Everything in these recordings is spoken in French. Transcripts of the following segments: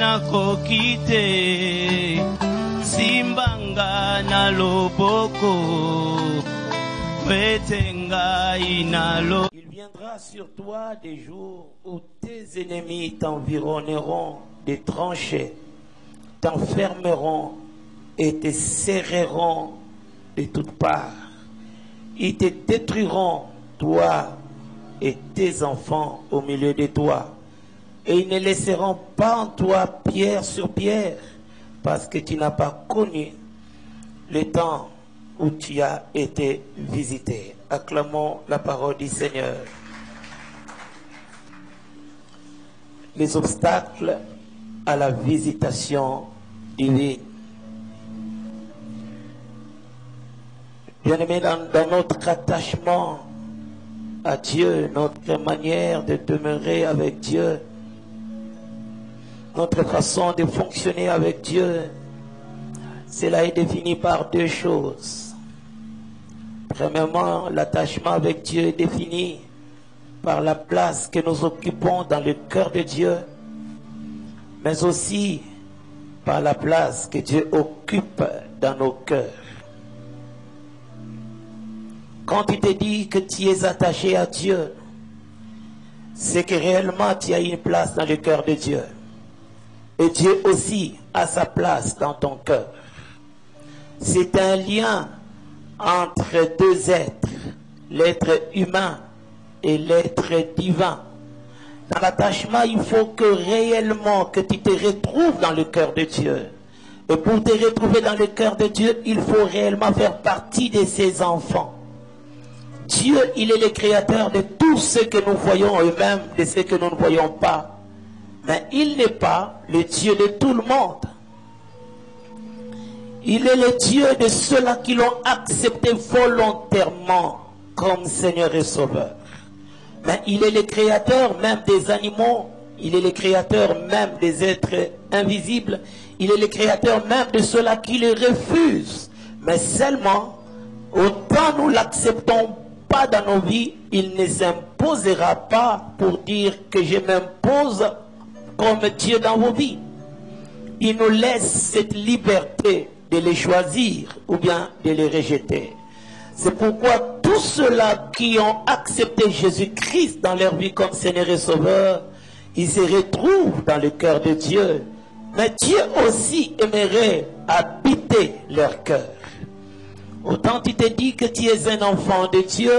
nakokite simbanga na loboko wetenga inalo. Il viendra sur toi des jours où tes ennemis t'environneront de tranchées, t'enfermeront et te serreront de toutes parts. Ils te détruiront, toi et tes enfants au milieu de toi. Et ils ne laisseront pas en toi pierre sur pierre, parce que tu n'as pas connu le temps où tu as été visité. Acclamons la parole du Seigneur. Les obstacles à la visitation divine. Bien-aimés, dans notre attachement à Dieu, notre manière de demeurer avec Dieu, notre façon de fonctionner avec Dieu, cela est défini par deux choses. Premièrement, l'attachement avec Dieu est défini par la place que nous occupons dans le cœur de Dieu, mais aussi par la place que Dieu occupe dans nos cœurs. Quand tu te dis que tu es attaché à Dieu, c'est que réellement tu as une place dans le cœur de Dieu. Et Dieu aussi a sa place dans ton cœur. C'est un lien entre deux êtres, l'être humain et l'être divin. Dans l'attachement, il faut que réellement que tu te retrouves dans le cœur de Dieu. Et pour te retrouver dans le cœur de Dieu, il faut réellement faire partie de ses enfants. Dieu, il est le créateur de tout ce que nous voyons et même de ce que nous ne voyons pas. Mais il n'est pas le Dieu de tout le monde. Il est le Dieu de ceux-là qui l'ont accepté volontairement comme Seigneur et Sauveur. Mais il est le créateur même des animaux. Il est le créateur même des êtres invisibles. Il est le créateur même de ceux-là qui le refusent. Mais seulement, autant nous l'acceptons pas dans nos vies, il ne s'imposera pas pour dire que je m'impose comme Dieu dans vos vies. Il nous laisse cette liberté de les choisir ou bien de les rejeter. C'est pourquoi tous ceux-là qui ont accepté Jésus-Christ dans leur vie comme Seigneur et Sauveur, ils se retrouvent dans le cœur de Dieu. Mais Dieu aussi aimerait habiter leur cœur. Autant tu te dis que tu es un enfant de Dieu,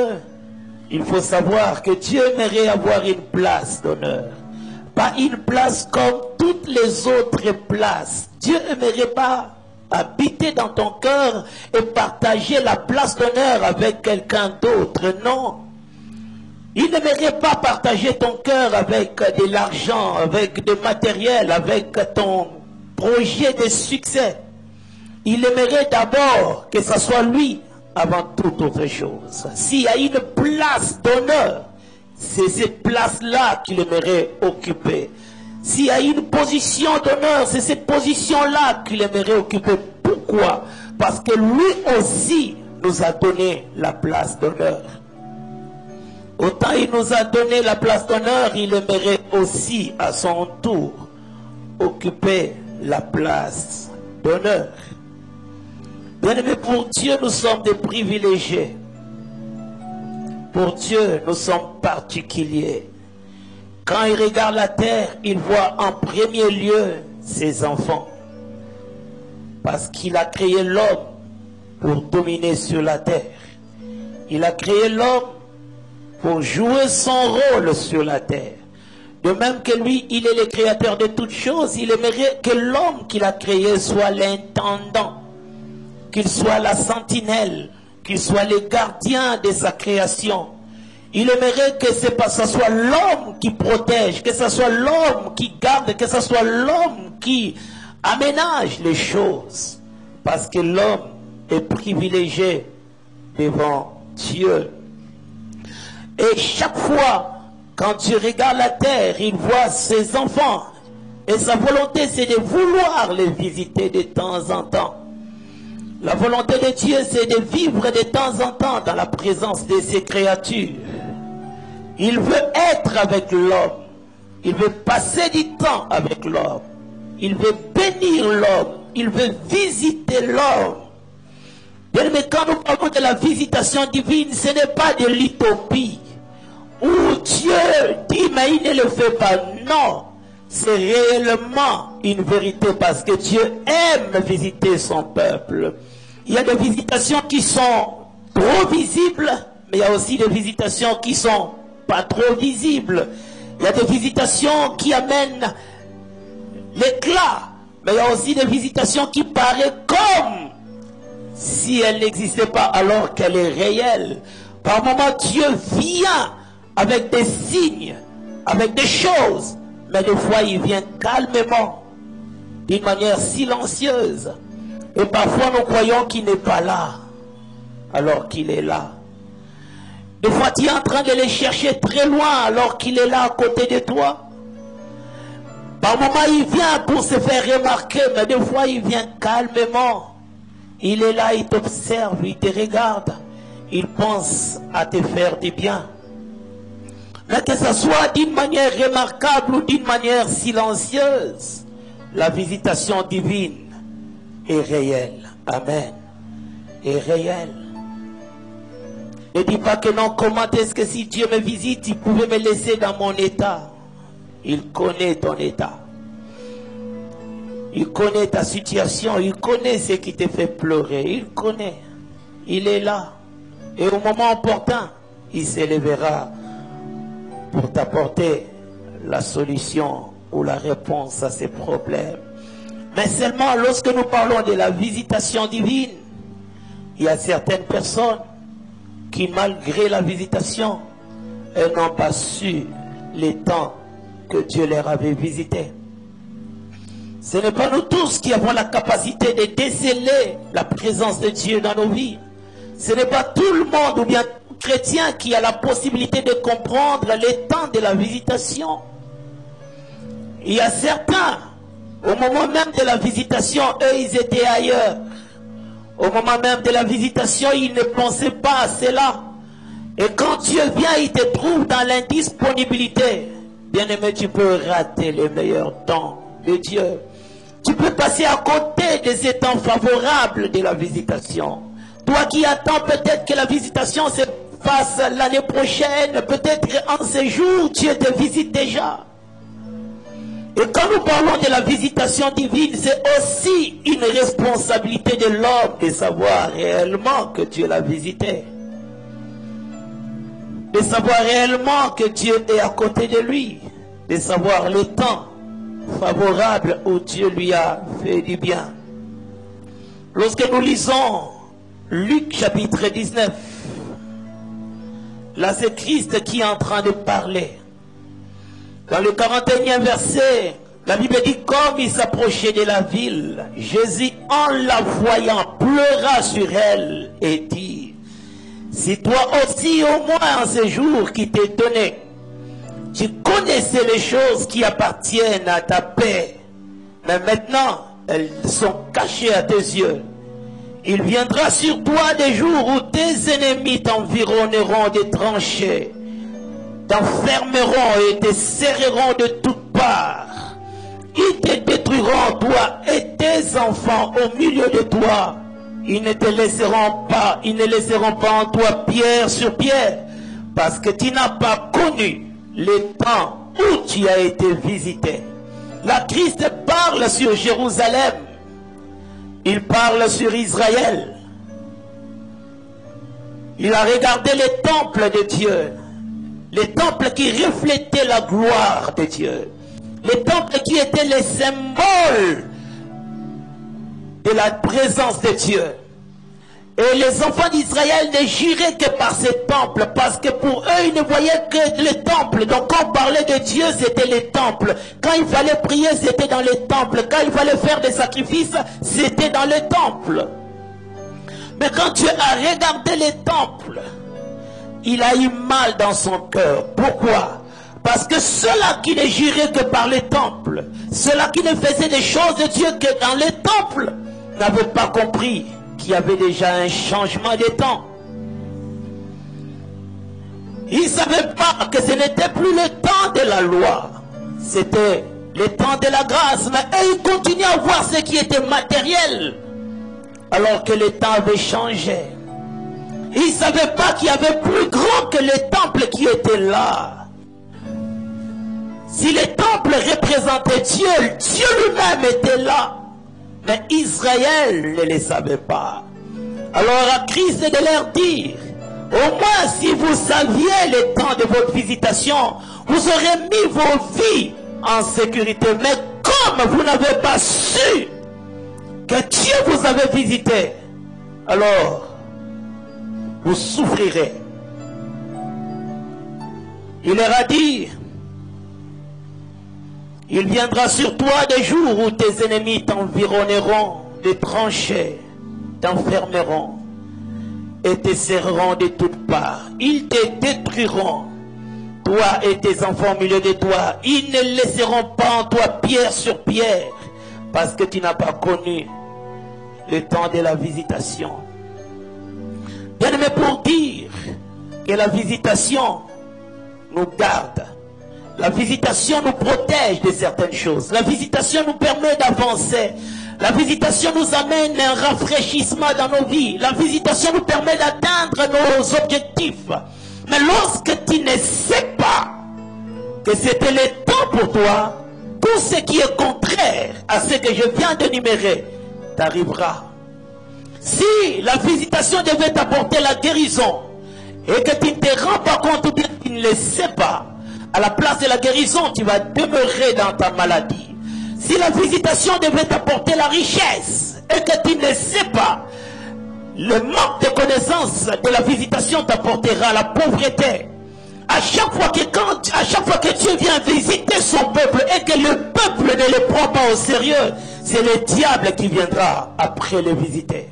il faut savoir que Dieu aimerait avoir une place d'honneur. Pas une place comme toutes les autres places. Dieu aimerait pas habiter dans ton cœur et partager la place d'honneur avec quelqu'un d'autre. Non. Il n'aimerait pas partager ton cœur avec de l'argent, avec du matériel, avec ton projet de succès. Il aimerait d'abord que ce soit lui avant toute autre chose. S'il y a une place d'honneur, c'est cette place-là qu'il aimerait occuper. S'il y a une position d'honneur, c'est cette position-là qu'il aimerait occuper. Pourquoi? Parce que lui aussi nous a donné la place d'honneur. Autant il nous a donné la place d'honneur, il aimerait aussi à son tour occuper la place d'honneur. Bien-aimés, pour Dieu, nous sommes des privilégiés. Pour Dieu, nous sommes particuliers. Quand il regarde la terre, il voit en premier lieu ses enfants. Parce qu'il a créé l'homme pour dominer sur la terre. Il a créé l'homme pour jouer son rôle sur la terre. De même que lui, il est le créateur de toutes choses. Il aimerait que l'homme qu'il a créé soit l'intendant, qu'il soit la sentinelle, qu'il soit le gardien de sa création. Il aimerait que ce soit l'homme qui protège, que ce soit l'homme qui garde, que ce soit l'homme qui aménage les choses. Parce que l'homme est privilégié devant Dieu. Et chaque fois, quand Dieu regarde la terre, il voit ses enfants. Et sa volonté, c'est de vouloir les visiter de temps en temps. La volonté de Dieu, c'est de vivre de temps en temps dans la présence de ses créatures. Il veut être avec l'homme. Il veut passer du temps avec l'homme. Il veut bénir l'homme. Il veut visiter l'homme. Mais quand nous parlons de la visitation divine, ce n'est pas de l'utopie. Où Dieu dit, mais il ne le fait pas. Non. C'est réellement une vérité parce que Dieu aime visiter son peuple. Il y a des visitations qui sont trop visibles, mais il y a aussi des visitations qui sont pas trop visibles. Il y a des visitations qui amènent l'éclat, mais il y a aussi des visitations qui paraissent comme si elle n'existait pas alors qu'elle est réelle. Par moments, Dieu vient avec des signes, avec des choses, mais des fois il vient calmement, d'une manière silencieuse. Et parfois nous croyons qu'il n'est pas là, alors qu'il est là. Des fois tu es en train de le chercher très loin, alors qu'il est là à côté de toi. Par moments il vient pour se faire remarquer, mais des fois il vient calmement. Il est là, il t'observe, il te regarde. Il pense à te faire du bien. Mais que ce soit d'une manière remarquable ou d'une manière silencieuse, la visitation divine est réelle. Amen. Est réelle. Ne dis pas que non, comment est-ce que si Dieu me visite, il pouvait me laisser dans mon état. Il connaît ton état. Il connaît ta situation. Il connaît ce qui te fait pleurer. Il connaît. Il est là. Et au moment opportun, il s'élèvera pour t'apporter la solution ou la réponse à ces problèmes. Mais seulement lorsque nous parlons de la visitation divine, il y a certaines personnes qui, malgré la visitation, elles n'ont pas su les temps que Dieu leur avait visité. Ce n'est pas nous tous qui avons la capacité de déceler la présence de Dieu dans nos vies. Ce n'est pas tout le monde ou bien tout chrétien qui a la possibilité de comprendre les temps de la visitation. Il y a certains, au moment même de la visitation, eux, ils étaient ailleurs. Au moment même de la visitation, ils ne pensaient pas à cela. Et quand Dieu vient, il te trouve dans l'indisponibilité. Bien-aimé, tu peux rater les meilleurs temps de Dieu. Tu peux passer à côté de ces temps favorables de la visitation. Toi qui attends peut-être que la visitation se fasse l'année prochaine, peut-être en ce jour, Dieu te visite déjà. Et quand nous parlons de la visitation divine, c'est aussi une responsabilité de l'homme de savoir réellement que Dieu l'a visité. De savoir réellement que Dieu est à côté de lui. De savoir le temps favorable où Dieu lui a fait du bien. Lorsque nous lisons Luc chapitre 19, là c'est Christ qui est en train de parler. Dans le 41e verset, la Bible dit, comme il s'approchait de la ville, Jésus, en la voyant, pleura sur elle et dit, si toi aussi, au moins en ce jour qui t'est donné, tu connaissais les choses qui appartiennent à ta paix, mais maintenant, elles sont cachées à tes yeux. Il viendra sur toi des jours où tes ennemis t'environneront des tranchées, t'enfermeront et te serreront de toutes parts. Ils te détruiront, toi et tes enfants, au milieu de toi. Ils ne laisseront pas en toi pierre sur pierre, parce que tu n'as pas connu les temps où tu as été visité. La Christ parle sur Jérusalem. Il parle sur Israël. Il a regardé les temples de Dieu. Les temples qui reflétaient la gloire de Dieu. Les temples qui étaient les symboles de la présence de Dieu. Et les enfants d'Israël ne juraient que par ces temples, parce que pour eux, ils ne voyaient que les temples. Donc quand on parlait de Dieu, c'était les temples. Quand il fallait prier, c'était dans les temples. Quand il fallait faire des sacrifices, c'était dans les temples. Mais quand Dieu a regardé les temples, il a eu mal dans son cœur. Pourquoi? Parce que ceux-là qui ne juraient que par les temples, ceux-là qui ne faisaient des choses de Dieu que dans les temples, n'avaient pas compris qu'il y avait déjà un changement de temps. Ils ne savaient pas que ce n'était plus le temps de la loi. C'était le temps de la grâce, mais eux, ils continuaient à voir ce qui était matériel, alors que le temps avait changé. Ils ne savaient pas qu'il y avait plus grand que le temple qui était là. Si le temple représentait Dieu, Dieu lui-même était là. Mais Israël ne le savait pas. Alors à Christ de leur dire, au moins si vous saviez le temps de votre visitation, vous aurez mis vos vies en sécurité. Mais comme vous n'avez pas su que Dieu vous avait visité, alors vous souffrirez. Il leur a dit, il viendra sur toi des jours où tes ennemis t'environneront de tranchées, t'enfermeront et te serreront de toutes parts. Ils te détruiront, toi et tes enfants au milieu de toi. Ils ne laisseront pas en toi pierre sur pierre, parce que tu n'as pas connu le temps de la visitation. Bien aimé, pour dire que la visitation nous garde, la visitation nous protège de certaines choses, la visitation nous permet d'avancer, la visitation nous amène un rafraîchissement dans nos vies, la visitation nous permet d'atteindre nos objectifs. Mais lorsque tu ne sais pas que c'était le temps pour toi, tout ce qui est contraire à ce que je viens d'énumérer t'arrivera. Si la visitation devait t'apporter la guérison et que tu ne te rends pas compte ou bien tu ne le sais pas, à la place de la guérison, tu vas demeurer dans ta maladie. Si la visitation devait t'apporter la richesse et que tu ne sais pas, le manque de connaissance de la visitation t'apportera la pauvreté. À chaque fois que Dieu vient visiter son peuple et que le peuple ne le prend pas au sérieux, c'est le diable qui viendra après le visiter.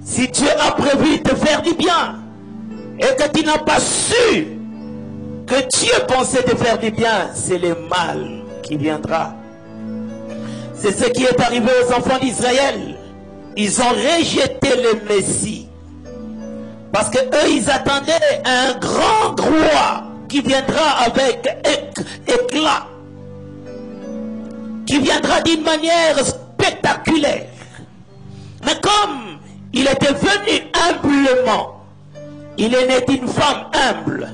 Si Dieu a prévu te faire du bien et que tu n'as pas su que Dieu pensait te faire du bien, c'est le mal qui viendra. C'est ce qui est arrivé aux enfants d'Israël. Ils ont rejeté le Messie. Parce que eux, ils attendaient un grand roi qui viendra avec éclat. Qui viendra d'une manière spectaculaire. Mais comme il était venu humblement, il est né d'une femme humble.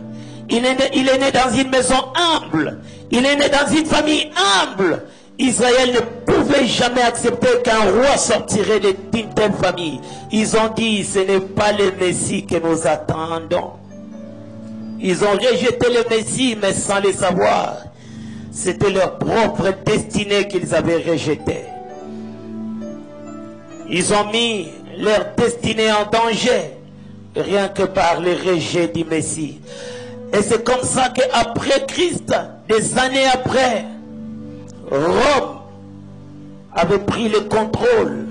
Il est né dans une maison humble. Il est né dans une famille humble. Israël ne pouvait jamais accepter qu'un roi sortirait d'une telle famille. Ils ont dit, ce n'est pas le Messie que nous attendons. Ils ont rejeté le Messie, mais sans le savoir. C'était leur propre destinée qu'ils avaient rejetée. Ils ont mis leur destinée en danger, rien que par le rejet du Messie. Et c'est comme ça qu'après Christ, des années après, Rome avait pris le contrôle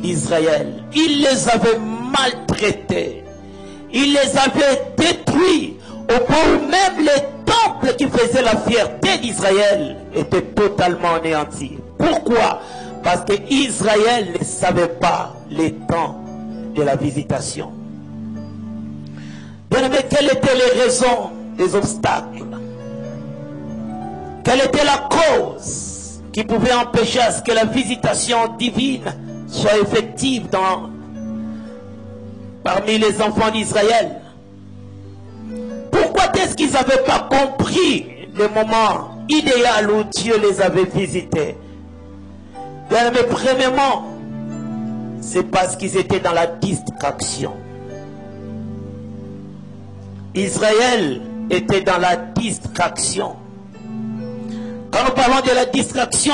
d'Israël. Il les avait maltraités. Il les avait détruits au point où même les temples qui faisaient la fierté d'Israël étaient totalement anéantis. Pourquoi? Parce que Israël ne savait pas les temps de la visitation. Bien aimé, quelles étaient les raisons des obstacles? Quelle était la cause qui pouvait empêcher à ce que la visitation divine soit effective parmi les enfants d'Israël? Pourquoi est-ce qu'ils n'avaient pas compris le moment idéal où Dieu les avait visités? Bien, mais premièrement, c'est parce qu'ils étaient dans la distraction. Israël était dans la distraction. Quand nous parlons de la distraction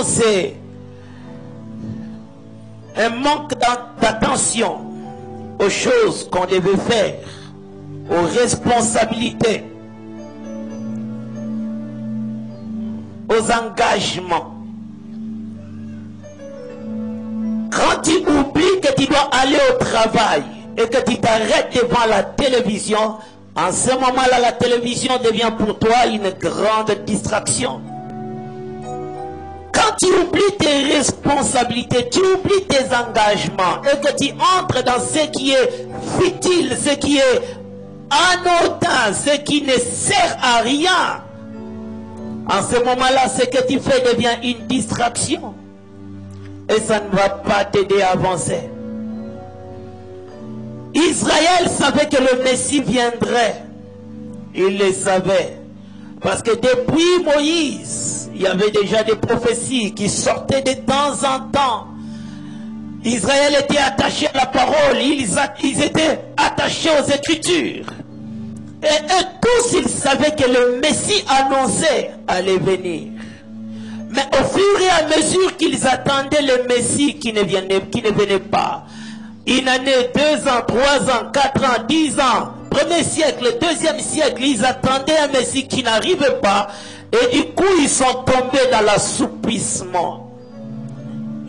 c'est un manque d'attention aux choses qu'on devait faire, aux responsabilités, aux engagements. Quand tu oublies que tu dois aller au travail et que tu t'arrêtes devant la télévision, en ce moment-là, la télévision devient pour toi une grande distraction. Quand tu oublies tes responsabilités, tu oublies tes engagements et que tu entres dans ce qui est futile, ce qui est anodin, ce qui ne sert à rien, En ce moment-là, ce que tu fais devient une distraction. Et ça ne va pas t'aider à avancer. Israël savait que le Messie viendrait. Il le savait. Parce que depuis Moïse, il y avait déjà des prophéties qui sortaient de temps en temps. Israël était attaché à la parole. Ils étaient attachés aux Écritures. Et eux tous, ils savaient que le Messie annoncé allait venir. Mais au fur et à mesure qu'ils attendaient le Messie qui ne venait pas, une année, 2 ans, 3 ans, 4 ans, 10 ans, premier siècle, deuxième siècle, ils attendaient un Messie qui n'arrivait pas. Et du coup, ils sont tombés dans l'assoupissement.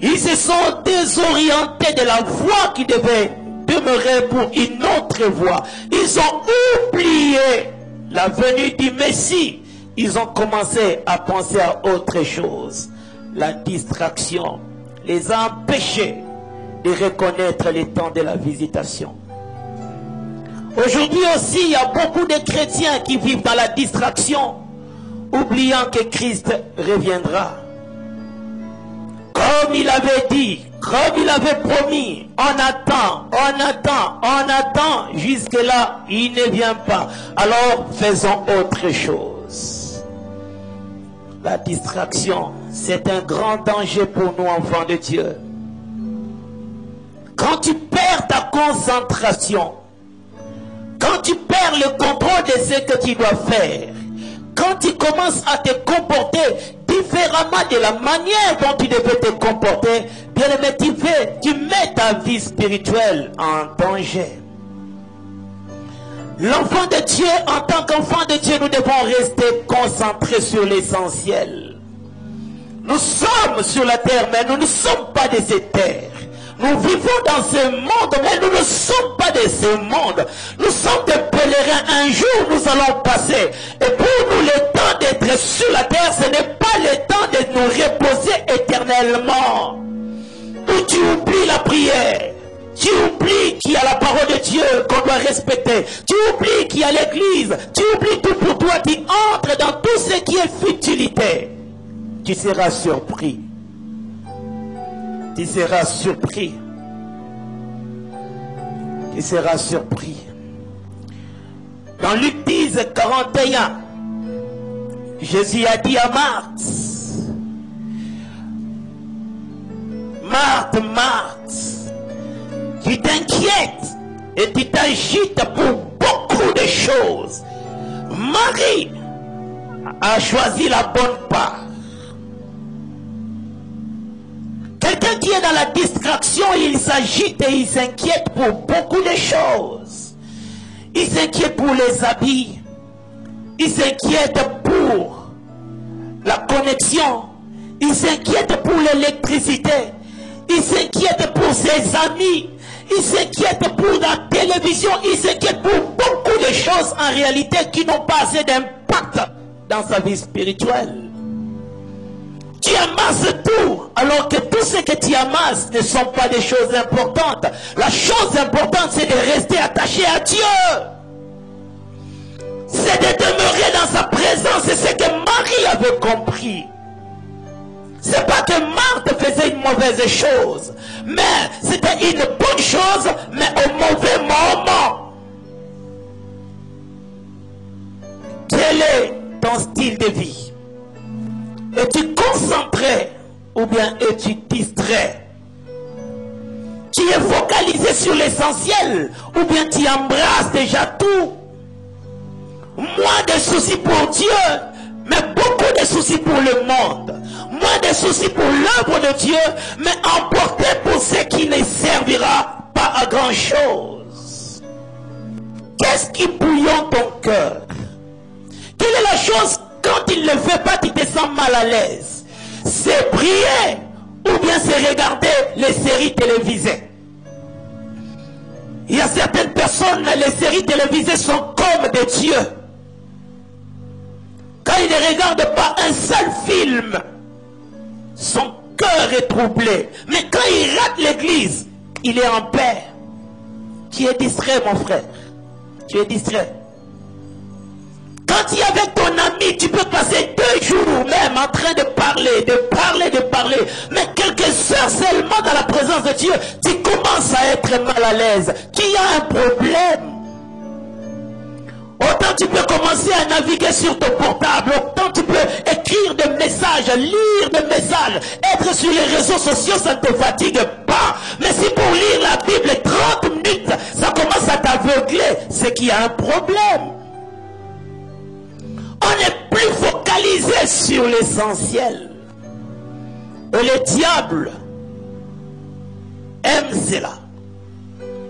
Ils se sont désorientés de la voie qui devait demeurer pour une autre voie. Ils ont oublié la venue du Messie. Ils ont commencé à penser à autre chose. La distraction les a empêchés de reconnaître les temps de la visitation. Aujourd'hui aussi, il y a beaucoup de chrétiens qui vivent dans la distraction, oubliant que Christ reviendra. Comme il avait dit, comme il avait promis, on attend, jusque-là, il ne vient pas. Alors, faisons autre chose. La distraction, c'est un grand danger pour nous, enfants de Dieu. Quand tu perds ta concentration, quand tu perds le contrôle de ce que tu dois faire, quand tu commences à te comporter différemment de la manière dont tu devais te comporter, bien aimé, tu mets ta vie spirituelle en danger. L'enfant de Dieu, en tant qu'enfant de Dieu, nous devons rester concentrés sur l'essentiel. Nous sommes sur la terre, mais nous ne sommes pas de cette terre. Nous vivons dans ce monde, mais nous ne sommes pas de ce monde. Nous sommes des pèlerins. Un jour, nous allons passer. Et pour nous, le temps d'être sur la terre, ce n'est pas le temps de nous reposer éternellement. Où tu oublies la prière. Tu oublies qu'il y a la parole de Dieu qu'on doit respecter. Tu oublies qu'il y a l'église. Tu oublies tout pour toi. Tu entres dans tout ce qui est futilité. Tu seras surpris. Tu seras surpris. Tu seras surpris. Dans Luc 10, 41, Jésus a dit à Marthe, Marthe, Marthe, tu t'inquiètes et tu t'agites pour beaucoup de choses. Marie a choisi la bonne part. Quelqu'un qui est dans la distraction, il s'agite et il s'inquiète pour beaucoup de choses. Il s'inquiète pour les habits. Il s'inquiète pour la connexion. Il s'inquiète pour l'électricité. Il s'inquiète pour ses amis. Il s'inquiète pour la télévision. Il s'inquiète pour beaucoup de choses en réalité qui n'ont pas assez d'impact dans sa vie spirituelle. Tu amasses tout, alors que tout ce que tu amasses ne sont pas des choses importantes. La chose importante, c'est de rester attaché à Dieu. C'est de demeurer dans sa présence. C'est ce que Marie avait compris. C'est pas que Marthe faisait une mauvaise chose, mais c'était une bonne chose, mais au mauvais moment. Quel est ton style de vie? Es-tu concentré ou bien es-tu distrait? Tu es focalisé sur l'essentiel ou bien tu embrasses déjà tout? Moins de soucis pour Dieu, mais beaucoup de soucis pour le monde. Moins de soucis pour l'œuvre de Dieu, mais emporté pour ce qui ne servira pas à grand chose. Qu'est-ce qui bouillonne ton cœur? Quelle est la chose? Quand il ne le fait pas, tu te sens mal à l'aise. C'est prier ou bien c'est regarder les séries télévisées. Il y a certaines personnes, les séries télévisées sont comme des dieux. Quand il ne regarde pas un seul film, son cœur est troublé. Mais quand il rate l'église, il est en paix. Tu es distrait, mon frère. Tu es distrait. Quand tu es avec ton ami, tu peux passer le jour même en train de parler. Mais quelques heures seulement dans la présence de Dieu, tu commences à être mal à l'aise. Qu'il y a un problème. Autant tu peux commencer à naviguer sur ton portable, autant tu peux écrire des messages, lire des messages, être sur les réseaux sociaux, ça ne te fatigue pas. Mais si pour lire la Bible 30 minutes, ça commence à t'aveugler, c'est qu'il y a un problème. On n'est plus focalisé sur l'essentiel. Et le diable aime cela.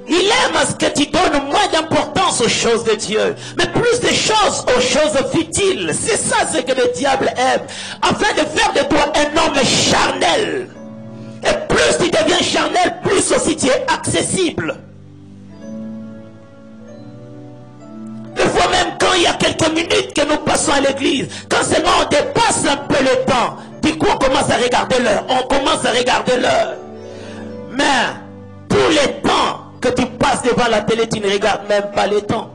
Il aime à ce que tu donnes moins d'importance aux choses de Dieu, mais plus de choses aux choses futiles. C'est ça ce que le diable aime, afin de faire de toi un homme charnel. Et plus tu deviens charnel, plus aussi tu es accessible. Des fois même quand il y a quelques minutes que nous passons à l'église, quand seulement on dépasse un peu le temps, du coup on commence à regarder l'heure. Mais tous les temps que tu passes devant la télé, tu ne regardes même pas le temps.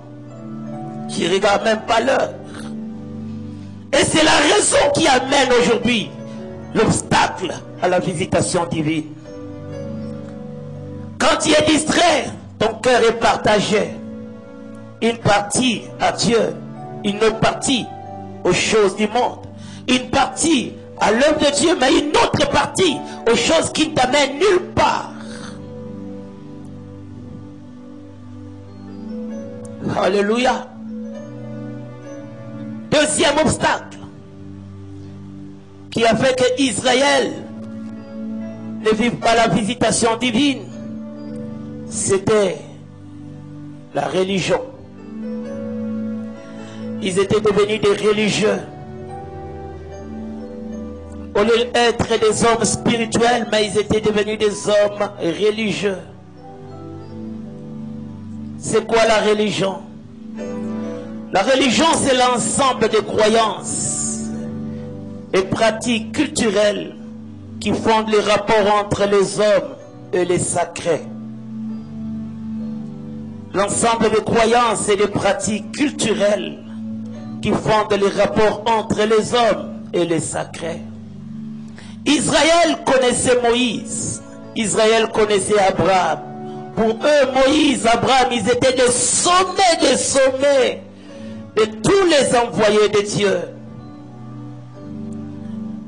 Tu ne regardes même pas l'heure. Et c'est la raison qui amène aujourd'hui l'obstacle à la visitation divine. Quand tu es distrait, ton cœur est partagé. Une partie à Dieu, une autre partie aux choses du monde. Une partie à l'œuvre de Dieu, mais une autre partie aux choses qui ne t'amènent nulle part. Alléluia. Deuxième obstacle qui a fait que Israël ne vive pas la visitation divine, c'était la religion. Ils étaient devenus des religieux. Au lieu d'être des hommes spirituels, mais ils étaient devenus des hommes religieux. C'est quoi la religion? La religion, c'est l'ensemble des croyances et pratiques culturelles qui fondent les rapports entre les hommes et les sacrés. L'ensemble des croyances et des pratiques culturelles qui fondent les rapports entre les hommes et les sacrés. Israël connaissait Moïse. Israël connaissait Abraham. Pour eux, Moïse, Abraham, ils étaient des sommets de tous les envoyés de Dieu.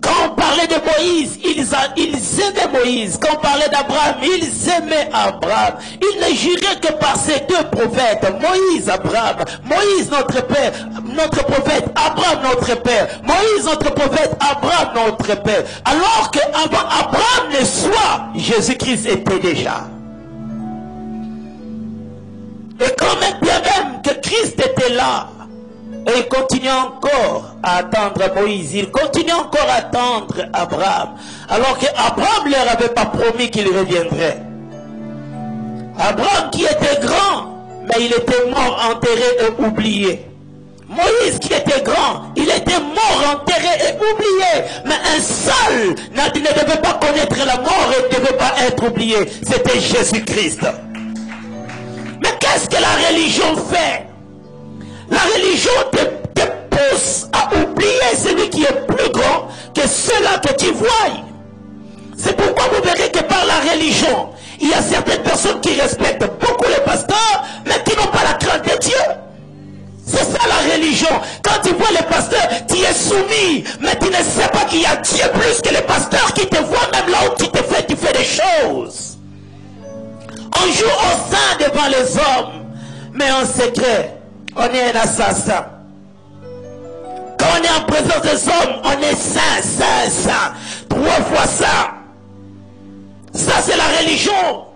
Quand on parlait de Moïse, ils aimaient Moïse. Quand on parlait d'Abraham, ils aimaient Abraham. Ils ne juraient que par ces deux prophètes, Moïse, Abraham. Moïse, notre père, notre prophète, Abraham, notre père. Moïse, notre prophète, Abraham, notre père. Alors qu'avant Abraham ne soit, Jésus-Christ était déjà. Et quand même, bien même que Christ était là, et il continue encore à attendre Moïse, il continue encore à attendre Abraham, alors qu'Abraham ne leur avait pas promis qu'il reviendrait. Abraham qui était grand, mais il était mort, enterré et oublié. Moïse qui était grand, il était mort, enterré et oublié. Mais un seul ne devait pas connaître la mort et ne devait pas être oublié. C'était Jésus-Christ. Mais qu'est-ce que la religion fait? La religion te pousse à oublier celui qui est plus grand que ceux-là que tu vois. C'est pourquoi vous verrez que par la religion, il y a certaines personnes qui respectent beaucoup les pasteurs, mais qui n'ont pas la crainte de Dieu. C'est ça la religion. Quand tu vois les pasteurs, tu es soumis, mais tu ne sais pas qu'il y a Dieu plus que les pasteurs qui te voient même là où tu fais des choses. On joue au sein devant les hommes, mais en secret, on est un assassin. Quand on est en présence des hommes, on est saint. 3 fois ça. Ça c'est la religion.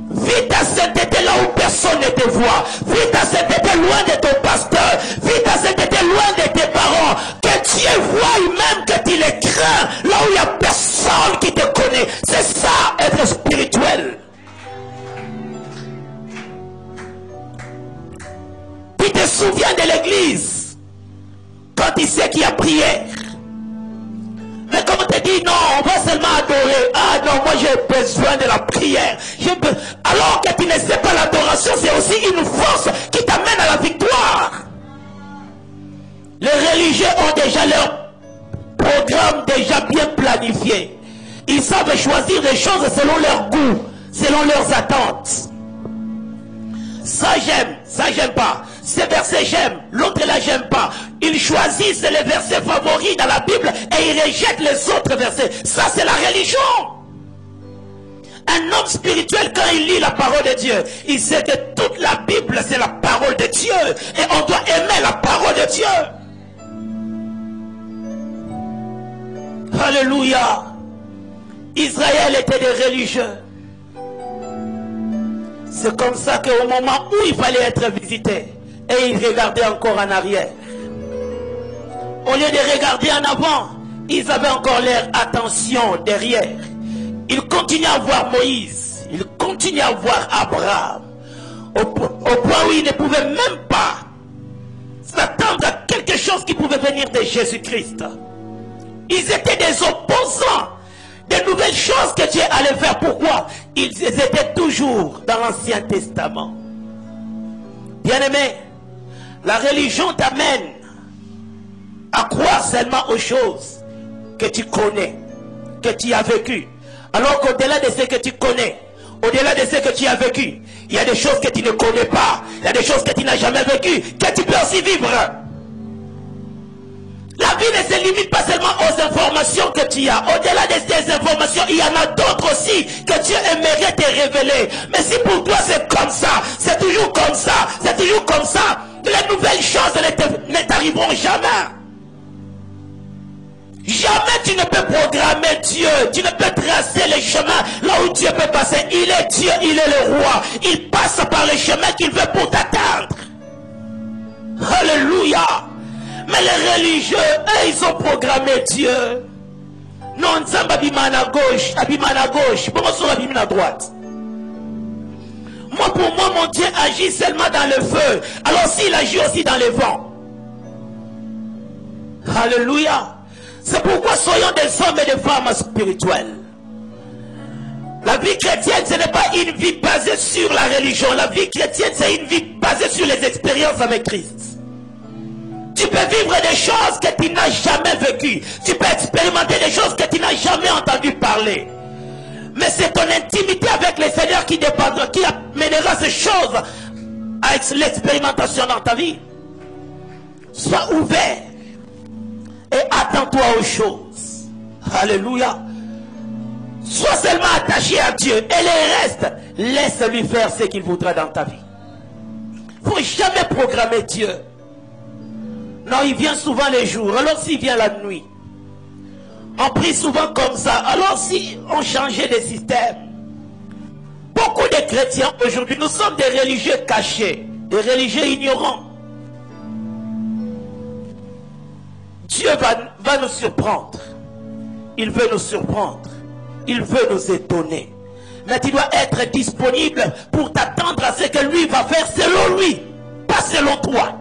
Vis ta sainteté là où personne ne te voit. Vis ta sainteté loin de ton pasteur. Vis ta sainteté loin de tes parents. Que Dieu voie même que tu les crains. Là où il n'y a personne qui te connaît. C'est ça être spirituel. Tu te souviens de l'église quand tu sais qu'il y a prière. Mais comme on te dit, non, on va seulement adorer. Ah non, moi j'ai besoin de la prière. Alors que tu ne sais pas, l'adoration, c'est aussi une force qui t'amène à la victoire. Les religieux ont déjà hommes déjà bien planifiés. Ils savent choisir des choses selon leur goût, selon leurs attentes. Ça j'aime pas. Ces versets j'aime, l'autre là j'aime pas. Ils choisissent les versets favoris dans la Bible et ils rejettent les autres versets. Ça c'est la religion. Un homme spirituel, quand il lit la parole de Dieu, il sait que toute la Bible c'est la parole de Dieu. Et on doit aimer la parole de Dieu. Alléluia. Israël était des religieux. C'est comme ça qu'au moment où il fallait être visité, et ils regardaient encore en arrière. Au lieu de regarder en avant, ils avaient encore leur attention derrière. Ils continuaient à voir Moïse, ils continuaient à voir Abraham, au point où ils ne pouvaient même pas s'attendre à quelque chose qui pouvait venir de Jésus-Christ. Ils étaient des opposants des nouvelles choses que Dieu allait faire. Pourquoi? Ils étaient toujours dans l'Ancien Testament. Bien-aimé, la religion t'amène à croire seulement aux choses que tu connais, que tu as vécues. Alors qu'au-delà de ce que tu connais, au-delà de ce que tu as vécu, il y a des choses que tu ne connais pas, il y a des choses que tu n'as jamais vécues, que tu peux aussi vivre. La vie ne se limite pas seulement aux informations que tu as. Au-delà de ces informations, il y en a d'autres aussi que Dieu aimerait te révéler. Mais si pour toi c'est comme ça, c'est toujours comme ça, c'est toujours comme ça, les nouvelles choses ne t'arriveront jamais. Jamais tu ne peux programmer Dieu, tu ne peux tracer les chemins là où Dieu peut passer. Il est Dieu, il est le roi. Il passe par les chemins qu'il veut pour t'atteindre. Alléluia. Mais les religieux, eux, ils ont programmé Dieu. Non, Nzamba abimane à gauche, bonsoir abimane à droite. Moi, pour moi, mon Dieu agit seulement dans le feu. Alors s'il agit aussi dans les vents. Alléluia. C'est pourquoi soyons des hommes et des femmes spirituels. La vie chrétienne, ce n'est pas une vie basée sur la religion. La vie chrétienne, c'est une vie basée sur les expériences avec Christ. Tu peux vivre des choses que tu n'as jamais vécues. Tu peux expérimenter des choses que tu n'as jamais entendu parler. Mais c'est ton intimité avec le Seigneur qui dépendra, qui amènera ces choses à l'expérimentation dans ta vie. Sois ouvert et attends-toi aux choses. Alléluia. Sois seulement attaché à Dieu et le reste, laisse-lui faire ce qu'il voudra dans ta vie. Il ne faut jamais programmer Dieu. Non, il vient souvent les jours. Alors s'il vient la nuit, on prie souvent comme ça. Alors si on changeait de système. Beaucoup de chrétiens aujourd'hui, nous sommes des religieux cachés, des religieux ignorants. Dieu va nous surprendre. Il veut nous surprendre. Il veut nous étonner. Mais tu dois être disponible pour t'attendre à ce que lui va faire selon lui, pas selon toi.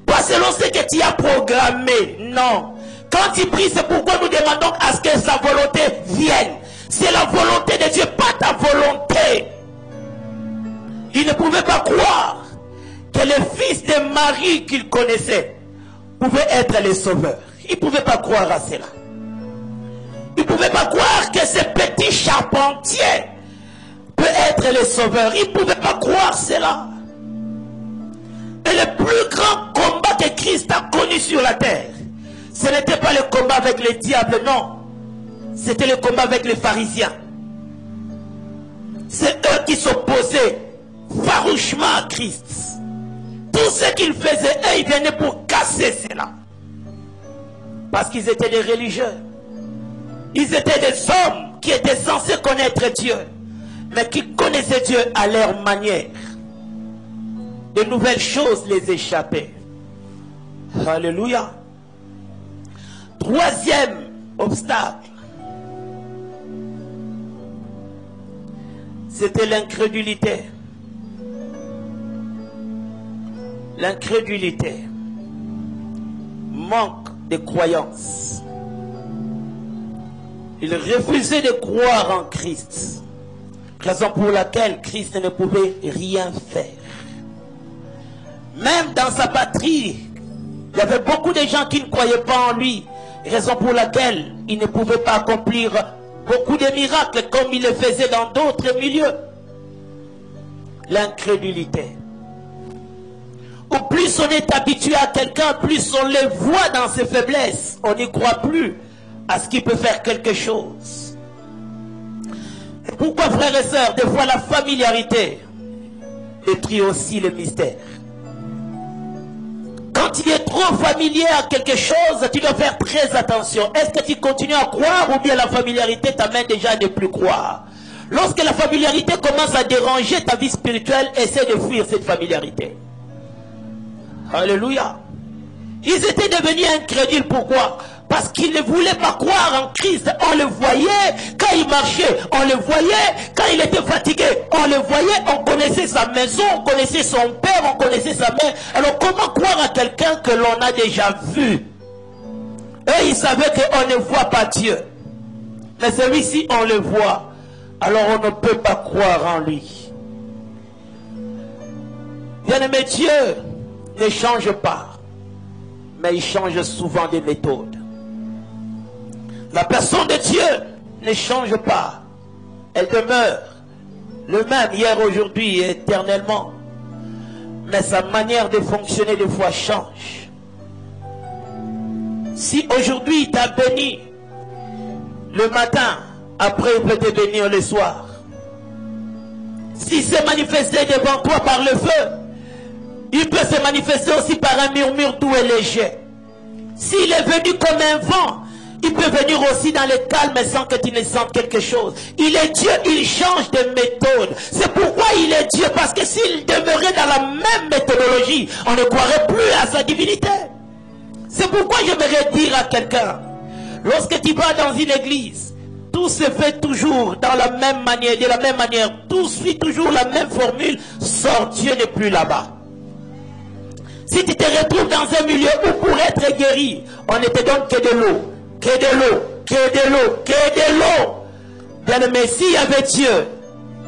Pas selon ce que tu as programmé. Non. Quand tu pries, c'est pourquoi nous demandons à ce que sa volonté vienne. C'est la volonté de Dieu, pas ta volonté. Il ne pouvait pas croire que le fils de Marie qu'il connaissait pouvait être le sauveur. Il ne pouvait pas croire à cela. Il ne pouvait pas croire que ce petit charpentier peut être le sauveur. Il ne pouvait pas croire cela. Et le plus grand combat que Christ a connu sur la terre, ce n'était pas le combat avec les diables, non. C'était le combat avec les pharisiens. C'est eux qui s'opposaient farouchement à Christ. Tout ce qu'ils faisaient, eux, ils venaient pour casser cela. Parce qu'ils étaient des religieux. Ils étaient des hommes qui étaient censés connaître Dieu, mais qui connaissaient Dieu à leur manière. De nouvelles choses les échappaient. Alléluia. Troisième obstacle, c'était l'incrédulité. L'incrédulité. Manque de croyance. Ils refusaient de croire en Christ. Raison pour laquelle Christ ne pouvait rien faire. Même dans sa patrie, il y avait beaucoup de gens qui ne croyaient pas en lui. Raison pour laquelle il ne pouvait pas accomplir beaucoup de miracles comme il le faisait dans d'autres milieux. L'incrédulité. Ou plus on est habitué à quelqu'un, plus on le voit dans ses faiblesses. On n'y croit plus à ce qu'il peut faire quelque chose. Et pourquoi, frères et sœurs, des fois la familiarité détruit aussi le mystère. Quand tu es trop familier à quelque chose, tu dois faire très attention. Est-ce que tu continues à croire ou bien la familiarité t'amène déjà à ne plus croire? Lorsque la familiarité commence à déranger ta vie spirituelle, essaie de fuir cette familiarité. Alléluia. Ils étaient devenus incrédules. Pourquoi? Parce qu'ils ne voulaient pas croire en Christ. On le voyait quand il marchait, on le voyait quand il était fatigué, on le voyait, on connaissait sa maison, on connaissait son père, on connaissait sa mère. Alors comment croire à quelqu'un que l'on a déjà vu? Eux, ils savaient qu'on ne voit pas Dieu. Mais celui-ci, on le voit. Alors on ne peut pas croire en lui. Bien-aimé, Dieu ne change pas, mais il change souvent des méthodes. La personne de Dieu ne change pas. Elle demeure le même hier, aujourd'hui et éternellement. Mais sa manière de fonctionner des fois change. Si aujourd'hui il t'a béni le matin, après il peut te bénir le soir. S'il s'est manifesté devant toi par le feu, il peut se manifester aussi par un murmure doux et léger. S'il est venu comme un vent, il peut venir aussi dans le calme sans que tu ne sentes quelque chose. Il est Dieu, il change de méthode. C'est pourquoi il est Dieu, parce que s'il demeurait dans la même méthodologie, on ne croirait plus à sa divinité. C'est pourquoi j'aimerais dire à quelqu'un, lorsque tu vas dans une église, tout se fait toujours dans la même manière, de la même manière, tout suit toujours la même formule, sors, Dieu n'est plus là-bas. Si tu te retrouves dans un milieu où pour être guéri, on ne te donne que de l'eau, que de l'eau, que de l'eau, que de l'eau. Bien aimé, s'il y avait Dieu,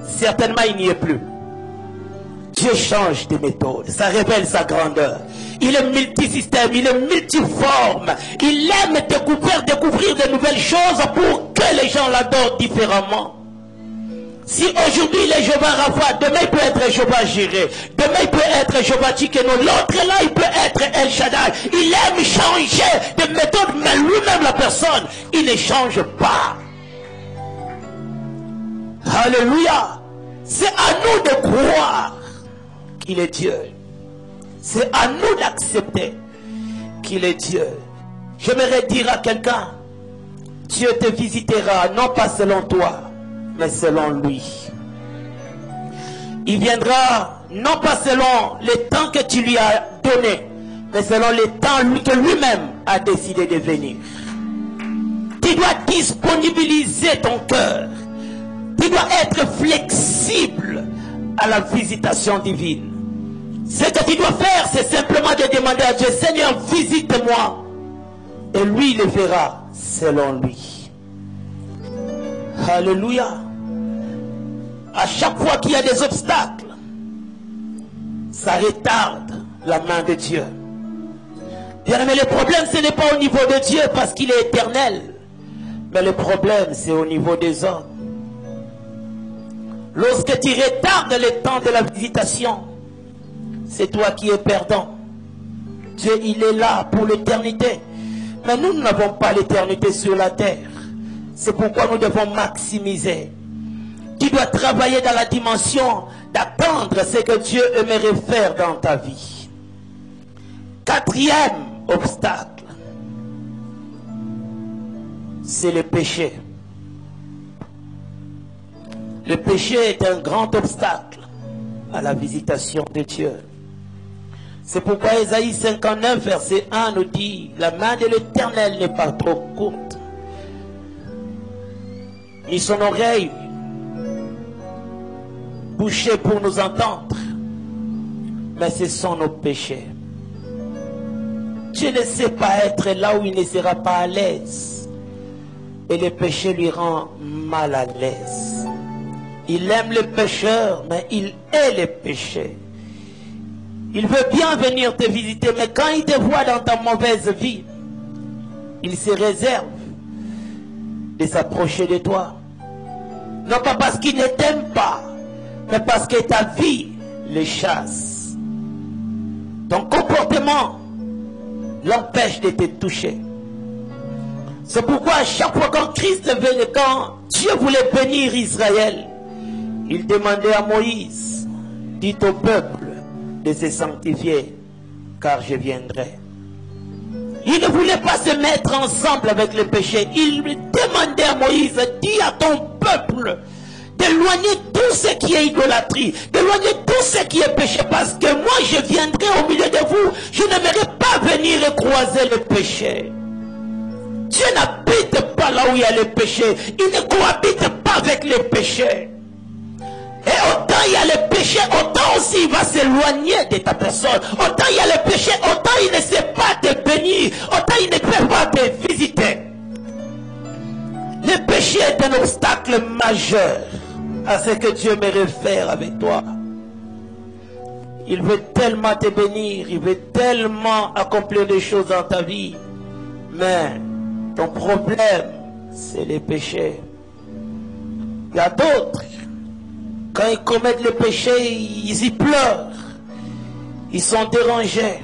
certainement il n'y est plus. Dieu change de méthode, ça révèle sa grandeur. Il est multisystème, il est multiforme. Il aime découvrir de nouvelles choses pour que les gens l'adorent différemment. Si aujourd'hui il est Jéhovah Rapha, demain il peut être Jéhovah Jireh, demain il peut être Jéhovah Tsidkenu, l'autre là il peut être El Shaddai. Il aime changer de méthode, mais lui-même la personne, il ne change pas. Alléluia. C'est à nous de croire qu'il est Dieu. C'est à nous d'accepter qu'il est Dieu. J'aimerais dire à quelqu'un, Dieu te visitera non pas selon toi, mais selon lui. Il viendra non pas selon le temps que tu lui as donné, mais selon le temps que lui-même a décidé de venir. Tu dois disponibiliser ton cœur. Tu dois être flexible à la visitation divine. Ce que tu dois faire, c'est simplement de demander à Dieu, Seigneur, visite-moi. Et lui, il le verra selon lui. Alléluia. À chaque fois qu'il y a des obstacles, ça retarde la main de Dieu. Bien aimé, le problème, ce n'est pas au niveau de Dieu parce qu'il est éternel. Mais le problème, c'est au niveau des hommes. Lorsque tu retardes le temps de la visitation, c'est toi qui es perdant. Dieu, il est là pour l'éternité. Mais nous n'avons pas l'éternité sur la terre. C'est pourquoi nous devons maximiser. Tu dois travailler dans la dimension d'attendre ce que Dieu aimerait faire dans ta vie. Quatrième obstacle, c'est le péché. Le péché est un grand obstacle à la visitation de Dieu. C'est pourquoi Ésaïe 59, verset 1 nous dit, la main de l'Éternel n'est pas trop courte, ni son oreille bouchée pour nous entendre, mais ce sont nos péchés. Dieu ne sait pas être là où il ne sera pas à l'aise, et le péché lui rend mal à l'aise. Il aime le pécheur, mais il est le péché. Il veut bien venir te visiter, mais quand il te voit dans ta mauvaise vie, il se réserve de s'approcher de toi. Non pas parce qu'il ne t'aime pas, mais parce que ta vie le chasse. Ton comportement l'empêche de te toucher. C'est pourquoi à chaque fois quand Christ venait, quand Dieu voulait bénir Israël, il demandait à Moïse, dit au peuple de se sanctifier, car je viendrai. Il ne voulait pas se mettre ensemble avec le péché. Il demandait à Moïse, dis à ton peuple d'éloigner tout ce qui est idolâtrie, d'éloigner tout ce qui est péché, parce que moi je viendrai au milieu de vous. Je n'aimerais pas venir et croiser le péché. Dieu n'habite pas là où il y a le péché. Il ne cohabite pas avec le péché. Et autant il y a le péché, autant aussi il va s'éloigner de ta personne. Autant il y a le péché, autant il ne sait pas te bénir. Autant il ne peut pas te visiter. Le péché est un obstacle majeur à ce que Dieu aimerait faire avec toi. Il veut tellement te bénir, il veut tellement accomplir des choses dans ta vie. Mais ton problème, c'est le péché. Il y a d'autres. Quand ils commettent le péché, ils y pleurent. Ils sont dérangés.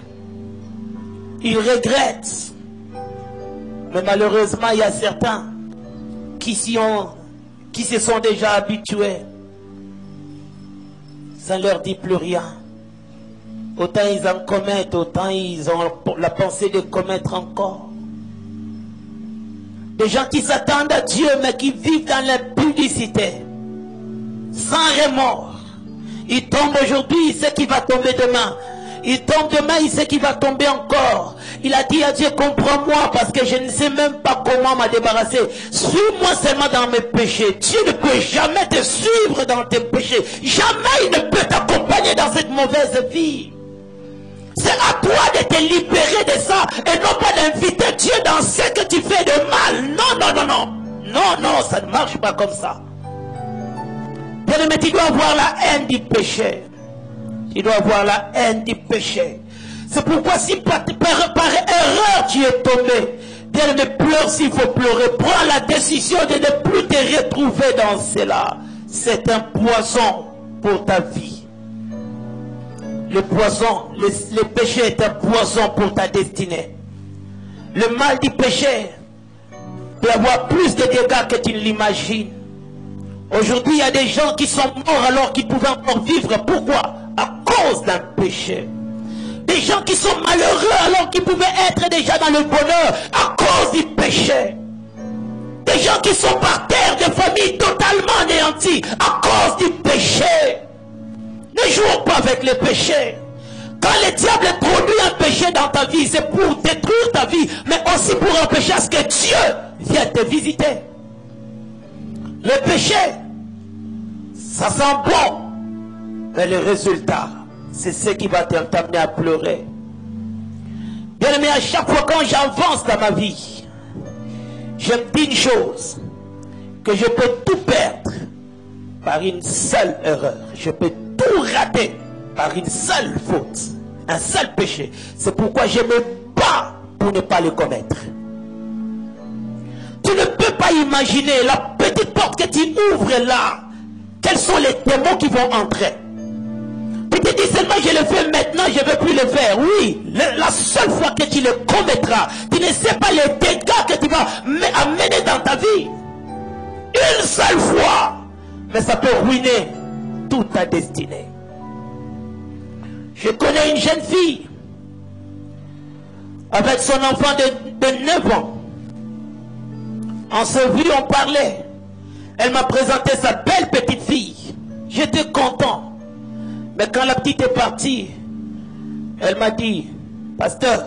Ils regrettent. Mais malheureusement, il y a certains qui se sont déjà habitués. Ça ne leur dit plus rien. Autant ils en commettent, autant ils ont la pensée de commettre encore. Des gens qui s'attendent à Dieu, mais qui vivent dans l'impudicité. Sans remords. Il tombe aujourd'hui, il sait qu'il va tomber demain. Il tombe demain, il sait qu'il va tomber encore. Il a dit à Dieu, comprends-moi parce que je ne sais même pas comment m'en débarrasser. Suis-moi seulement dans mes péchés. Dieu ne peut jamais te suivre dans tes péchés. Jamais il ne peut t'accompagner dans cette mauvaise vie. C'est à toi de te libérer de ça et non pas d'inviter Dieu dans ce que tu fais de mal. Non, non, non, non. Non, non, ça ne marche pas comme ça. Mais tu dois avoir la haine du péché. Tu dois avoir la haine du péché. C'est pourquoi si par erreur tu es tombé, bien ne pleure s'il faut pleurer. Prends la décision de ne plus te retrouver dans cela. C'est un poison pour ta vie. Le poison, le péché est un poison pour ta destinée. Le mal du péché peut avoir plus de dégâts que tu ne l'imagines. Aujourd'hui, il y a des gens qui sont morts alors qu'ils pouvaient encore vivre. Pourquoi? À cause d'un péché. Des gens qui sont malheureux alors qu'ils pouvaient être déjà dans le bonheur à cause du péché. Des gens qui sont par terre, des familles totalement anéanties à cause du péché. Ne jouons pas avec le péché. Quand le diable introduit un péché dans ta vie, c'est pour détruire ta vie, mais aussi pour empêcher à ce que Dieu vienne te visiter. Le péché, ça sent bon, mais le résultat, c'est ce qui va t'amener à pleurer. Bien aimé, à chaque fois quand j'avance dans ma vie, je me dis une chose, que je peux tout perdre par une seule erreur. Je peux tout rater par une seule faute, un seul péché. C'est pourquoi je me bats pour ne pas le commettre. Tu ne peux pas imaginer la petite porte que tu ouvres là. Quels sont les démons qui vont entrer? Tu te dis seulement je le fais maintenant, je ne veux plus le faire. Oui, la seule fois que tu le commettras, tu ne sais pas les dégâts que tu vas amener dans ta vie. Une seule fois. Mais ça peut ruiner toute ta destinée. Je connais une jeune fille avec son enfant de 9 ans. On s'est vu, on parlait. Elle m'a présenté sa belle petite fille. J'étais content. Mais quand la petite est partie, elle m'a dit, pasteur,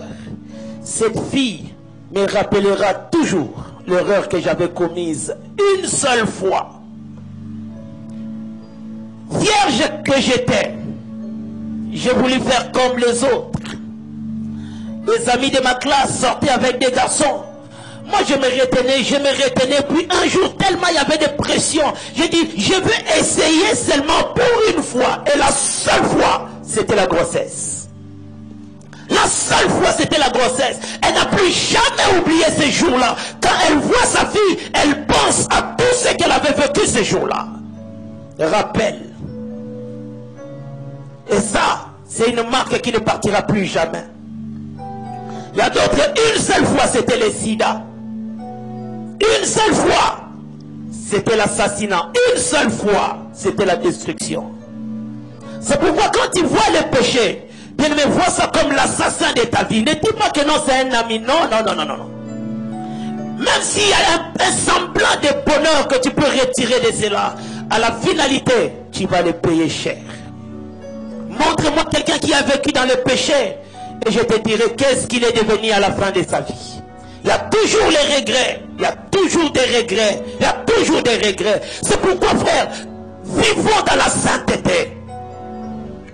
cette fille me rappellera toujours l'erreur que j'avais commise une seule fois. Vierge que j'étais, j'ai voulu faire comme les autres. Les amis de ma classe sortaient avec des garçons. Moi je me retenais, puis un jour tellement il y avait des pressions, j'ai dit je veux essayer seulement pour une fois, et la seule fois c'était la grossesse. La seule fois c'était la grossesse. Elle n'a plus jamais oublié ce jour-là. Quand elle voit sa fille, elle pense à tout ce qu'elle avait vécu ce jour-là. Rappel. Et ça, c'est une marque qui ne partira plus jamais. Il y a d'autres, une seule fois, c'était le sida. Une seule fois, c'était l'assassinat. Une seule fois, c'était la destruction. C'est pourquoi quand tu vois le péché, bien aimé, vois ça comme l'assassin de ta vie. Ne dis pas que non, c'est un ami. Non, non, non, non, non, non. Même s'il y a un semblant de bonheur que tu peux retirer de cela, à la finalité, tu vas le payer cher. Montre-moi quelqu'un qui a vécu dans le péché et je te dirai qu'est-ce qu'il est devenu à la fin de sa vie. Il y a toujours les regrets. Il y a toujours des regrets. Il y a toujours des regrets. C'est pourquoi, frère, vivons dans la sainteté.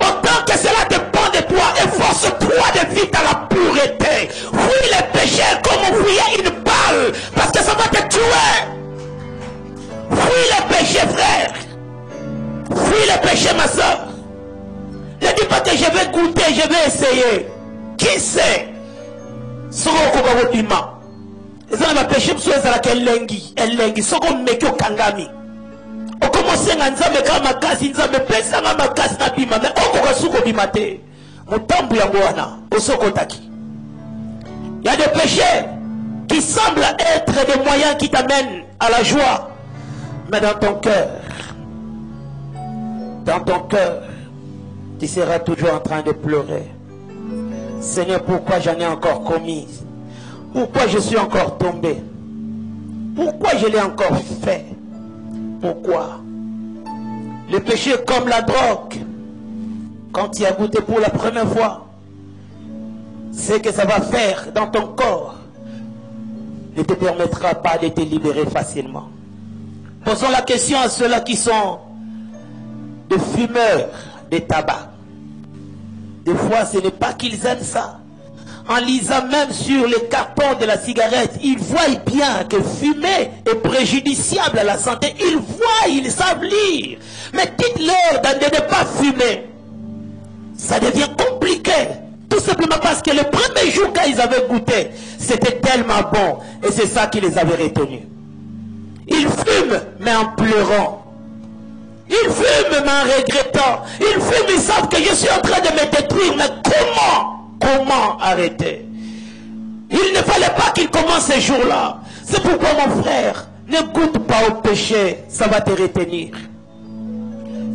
Autant que cela dépend de toi, efforce-toi de vivre dans la pureté. Fuis les péchés comme on fouillait une balle, parce que ça va te tuer. Fuis les péchés, frère. Fuis les péchés, ma soeur. Ne dis pas que je vais goûter, je vais essayer. Qui sait? Soko kobawotima. Ezana ma péché mso ezala kelengi, elengi soko mekyo kangami. Okomose nga nzambe kama makasi nzambe pesa nga makasi na bima, mais okoka suko bima te. Mutambu yango wana osoko taki. Il y a des péchés qui semblent être des moyens qui t'amènent à la joie, mais dans ton cœur, tu seras toujours en train de pleurer. Seigneur, pourquoi j'en ai encore commis? Pourquoi je suis encore tombé? Pourquoi je l'ai encore fait? Pourquoi? Le péché comme la drogue, quand tu as goûté pour la première fois, c'est que ça va faire dans ton corps ne te permettra pas de te libérer facilement. Posons la question à ceux-là qui sont des fumeurs de tabac. Des fois, ce n'est pas qu'ils aiment ça. En lisant même sur les cartons de la cigarette, ils voient bien que fumer est préjudiciable à la santé. Ils voient, ils savent lire. Mais dites-leur de ne pas fumer. Ça devient compliqué. Tout simplement parce que le premier jour quand ils avaient goûté, c'était tellement bon. Et c'est ça qui les avait retenus. Ils fument, mais en pleurant. Ils fument, mais en regrettant. Ils fument, ils savent que je suis en train de me détruire. Mais comment arrêter? Il ne fallait pas qu'il commence ce jour-là. C'est pourquoi, mon frère, ne goûte pas au péché. Ça va te retenir.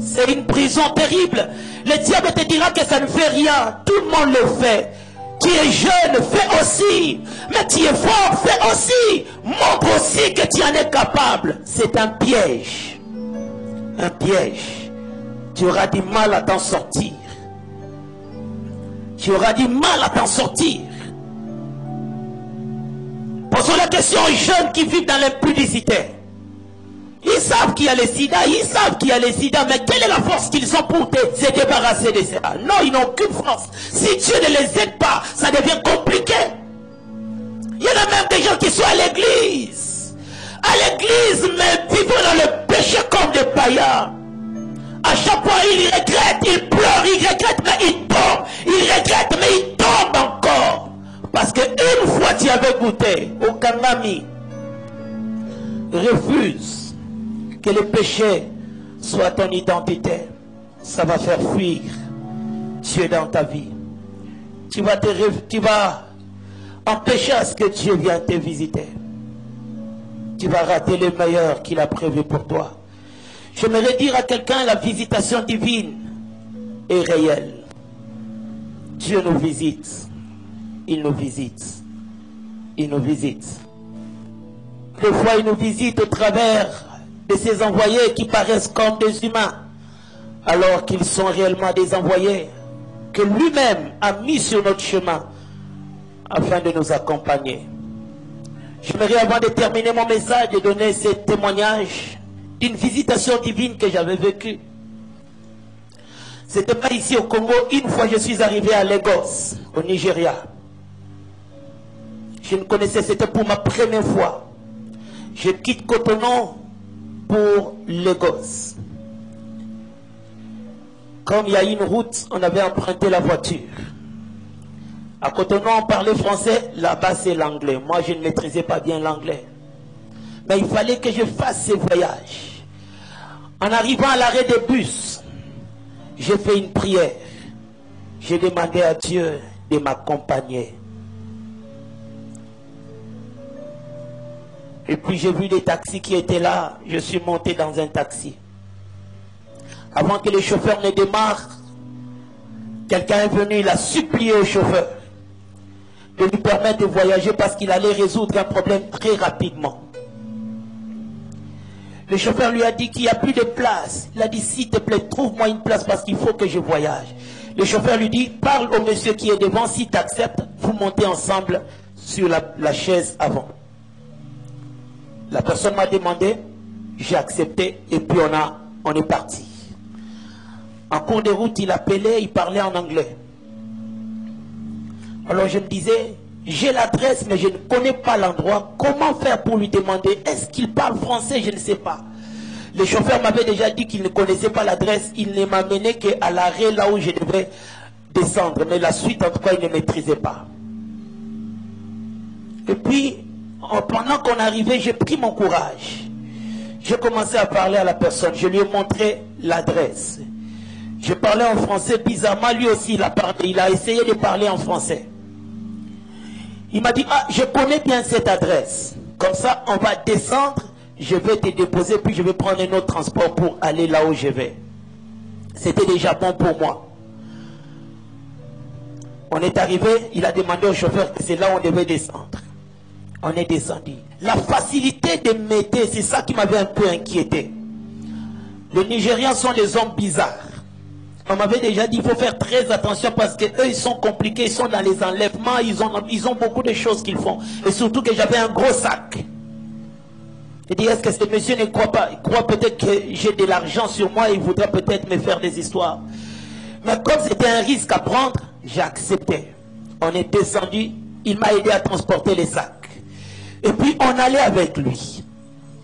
C'est une prison terrible. Le diable te dira que ça ne fait rien. Tout le monde le fait. Tu es jeune, fais aussi. Mais tu es fort, fais aussi. Montre aussi que tu en es capable. C'est un piège. Un piège. Tu auras du mal à t'en sortir. Tu auras du mal à t'en sortir. Posons la question aux jeunes qui vivent dans l'impudicité. Ils savent qu'il y a le sida, ils savent qu'il y a le sida, mais quelle est la force qu'ils ont pour se débarrasser de ça? Non, ils n'ont aucune force. Si Dieu ne les aide pas, ça devient compliqué. Il y en a même des gens qui sont à l'église. À l'église, mais vivant dans le péché comme des païens. À chaque fois, ils regrettent, ils pleurent, ils regrettent, mais ils tombent. Ils regrettent, mais ils tombent encore. Parce qu'une fois tu avais goûté, aucun ami refuse que le péché soit ton identité. Ça va faire fuir Dieu dans ta vie. Tu vas empêcher à ce que Dieu vienne te visiter. Tu vas rater le meilleur qu'il a prévu pour toi. J'aimerais dire à quelqu'un, la visitation divine est réelle. Dieu nous visite. Il nous visite. Il nous visite. Des fois, il nous visite au travers de ces envoyés qui paraissent comme des humains, alors qu'ils sont réellement des envoyés que lui-même a mis sur notre chemin afin de nous accompagner. J'aimerais, avant de terminer mon message, de donner ce témoignage d'une visitation divine que j'avais vécue. C'était pas ici au Congo. Une fois, je suis arrivé à Lagos, au Nigeria. Je ne connaissais, c'était pour ma première fois. Je quitte Cotonou pour Lagos. Comme il y a une route, on avait emprunté la voiture. À Cotonou, on parlait français, là-bas c'est l'anglais. Moi, je ne maîtrisais pas bien l'anglais. Mais il fallait que je fasse ces voyages. En arrivant à l'arrêt des bus, j'ai fait une prière. J'ai demandé à Dieu de m'accompagner. Et puis j'ai vu des taxis qui étaient là. Je suis monté dans un taxi. Avant que le chauffeur ne démarre, quelqu'un est venu, il a supplié au chauffeur de lui permettre de voyager parce qu'il allait résoudre un problème très rapidement. Le chauffeur lui a dit qu'il n'y a plus de place. Il a dit, s'il te plaît, trouve-moi une place parce qu'il faut que je voyage. Le chauffeur lui dit, parle au monsieur qui est devant, s'il t'accepte, vous montez ensemble sur la chaise avant. La personne m'a demandé, j'ai accepté et puis on est parti. En cours de route, il appelait, il parlait en anglais. Alors je me disais, j'ai l'adresse mais je ne connais pas l'endroit. Comment faire pour lui demander? Est-ce qu'il parle français? Je ne sais pas. Le chauffeur m'avait déjà dit qu'il ne connaissait pas l'adresse. Il ne m'a mené qu'à l'arrêt là où je devais descendre. Mais la suite, en tout cas, il ne maîtrisait pas. Et puis, pendant qu'on arrivait, j'ai pris mon courage. J'ai commencé à parler à la personne. Je lui ai montré l'adresse. Je parlais en français bizarrement. Lui aussi, il a essayé de parler en français. Il m'a dit, ah, je connais bien cette adresse. Comme ça, on va descendre. Je vais te déposer, puis je vais prendre un autre transport pour aller là où je vais. C'était déjà bon pour moi. On est arrivé, il a demandé au chauffeur que c'est là où on devait descendre. On est descendu. La facilité de m'aider, c'est ça qui m'avait un peu inquiété. Les Nigérians sont des hommes bizarres. On m'avait déjà dit, il faut faire très attention parce qu'eux, ils sont compliqués, ils sont dans les enlèvements, ils ont beaucoup de choses qu'ils font. Et surtout que j'avais un gros sac. Il dit, est-ce que ce monsieur ne croit pas? Il croit peut-être que j'ai de l'argent sur moi, il voudrait peut-être me faire des histoires. Mais comme c'était un risque à prendre, j'ai accepté. On est descendu, il m'a aidé à transporter les sacs. Et puis on allait avec lui.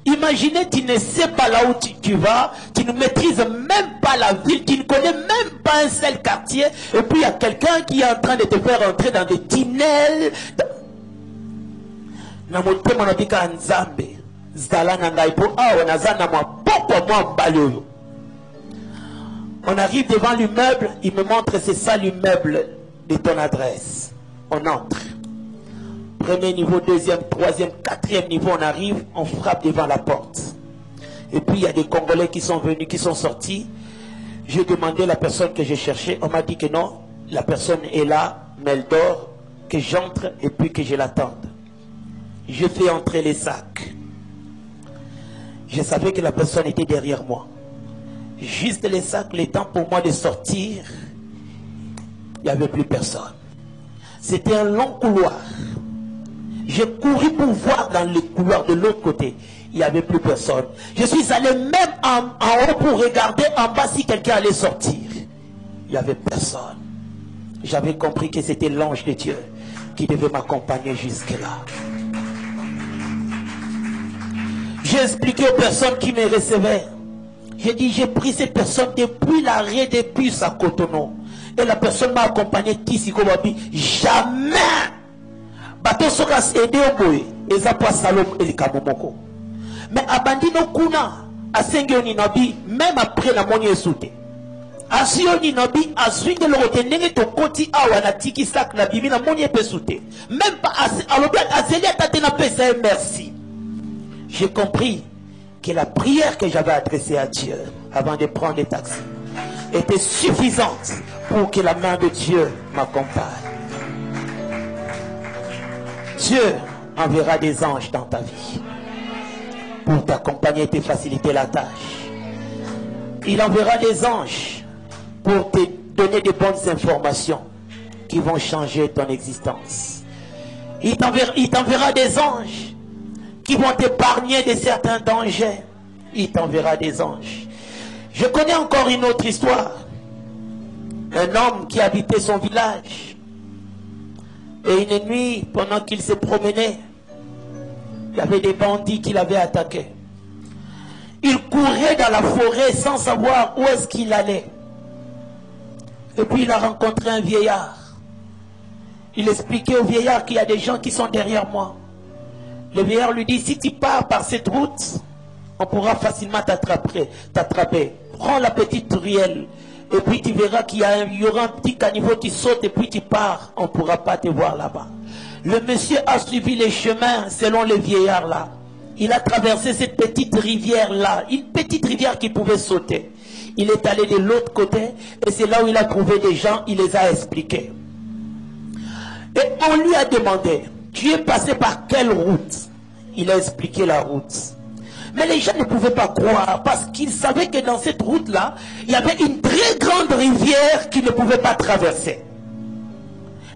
Imaginez, tu ne sais pas là où tu vas, tu ne maîtrises même pas la ville, tu ne connais même pas un seul quartier, et puis il y a quelqu'un qui est en train de te faire entrer dans des tunnels. On arrive devant l'immeuble, il me montre, c'est ça l'immeuble de ton adresse. On entre. Premier niveau, deuxième, troisième, quatrième niveau, on arrive, on frappe devant la porte. Et puis il y a des Congolais qui sont venus, qui sont sortis. J'ai demandé à la personne que je cherchais, on m'a dit que non, la personne est là, mais elle dort, que j'entre et puis que je l'attende. Je fais entrer les sacs. Je savais que la personne était derrière moi. Juste les sacs, le temps pour moi de sortir, il n'y avait plus personne. C'était un long couloir. J'ai couru pour voir dans le couloir de l'autre côté. Il n'y avait plus personne. Je suis allé même en haut pour regarder en bas si quelqu'un allait sortir. Il n'y avait personne. J'avais compris que c'était l'ange de Dieu qui devait m'accompagner jusque-là. J'ai expliqué aux personnes qui me recevaient. J'ai dit, j'ai pris cette personne depuis l'arrêt des bus à Cotonou. Et la personne m'a accompagné ici, jamais. Bateau sokas aidé au boy, et ça passe salom et le kamomoko. Mais abandino kuna, a sengioni nabi, même après la monnaie souté. Asioni nabi, a swing le retenenge to koti awana tiki sak nabi, la monnaie peut souté. Même pas à l'objet, à Zélia Tatena Pesa, merci. J'ai compris que la prière que j'avais adressée à Dieu avant de prendre les taxis était suffisante pour que la main de Dieu m'accompagne. Dieu enverra des anges dans ta vie pour t'accompagner et te faciliter la tâche. Il enverra des anges pour te donner de bonnes informations qui vont changer ton existence. Il t'enverra des anges qui vont t'épargner de certains dangers. Il t'enverra des anges. Je connais encore une autre histoire. Un homme qui habitait son village. Et une nuit, pendant qu'il se promenait, il y avait des bandits qui l'avaient attaqué. Il courait dans la forêt sans savoir où est-ce qu'il allait. Et puis il a rencontré un vieillard. Il expliquait au vieillard qu'il y a des gens qui sont derrière moi. Le vieillard lui dit, si tu pars par cette route, on pourra facilement t'attraper. Prends la petite ruelle. Et puis tu verras qu'il y aura un petit caniveau, tu sautes et puis tu pars. On ne pourra pas te voir là-bas. Le monsieur a suivi les chemins selon le vieillard là. Il a traversé cette petite rivière là. Une petite rivière qui pouvait sauter. Il est allé de l'autre côté et c'est là où il a trouvé des gens, il les a expliqués. Et on lui a demandé, tu es passé par quelle route? Il a expliqué la route. Mais les gens ne pouvaient pas croire parce qu'ils savaient que dans cette route-là, il y avait une très grande rivière qu'ils ne pouvaient pas traverser.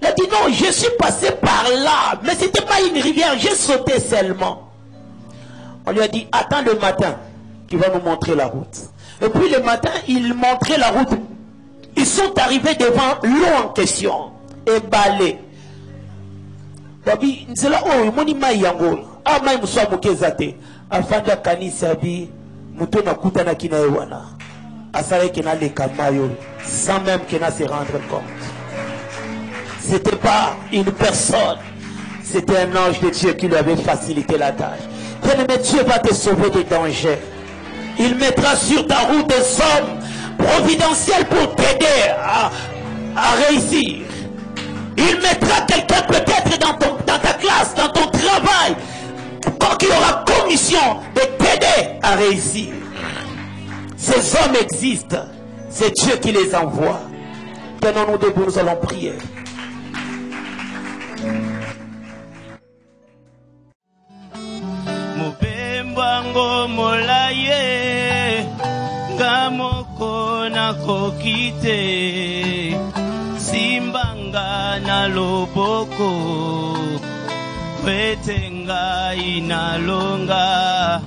Il a dit non, je suis passé par là, mais ce n'était pas une rivière, j'ai sauté seulement. On lui a dit, attends le matin, tu vas nous montrer la route. Et puis le matin, il montrait la route. Ils sont arrivés devant l'eau en question, éballés. Babi, c'est là où moni mai yango. Ah mai muswa mukezate. Afanda kanisa bi mutona kutana kina ewana. Asare kina le kamayo sans même kina se rendre compte. C'était pas une personne, c'était un ange de Dieu qui lui avait facilité la tâche. Bien-aimé, Dieu va te sauver des dangers. Il mettra sur ta route des hommes providentiels pour t'aider à réussir. Il mettra quelqu'un peut-être dans ta classe, dans ton travail, qui aura commission de t'aider à réussir. Ces hommes existent. C'est Dieu qui les envoie. Tenons-nous debout, nous allons prier. Mupembango molaye ngamoko na kokite simbanga na loboko kwetenga inalonga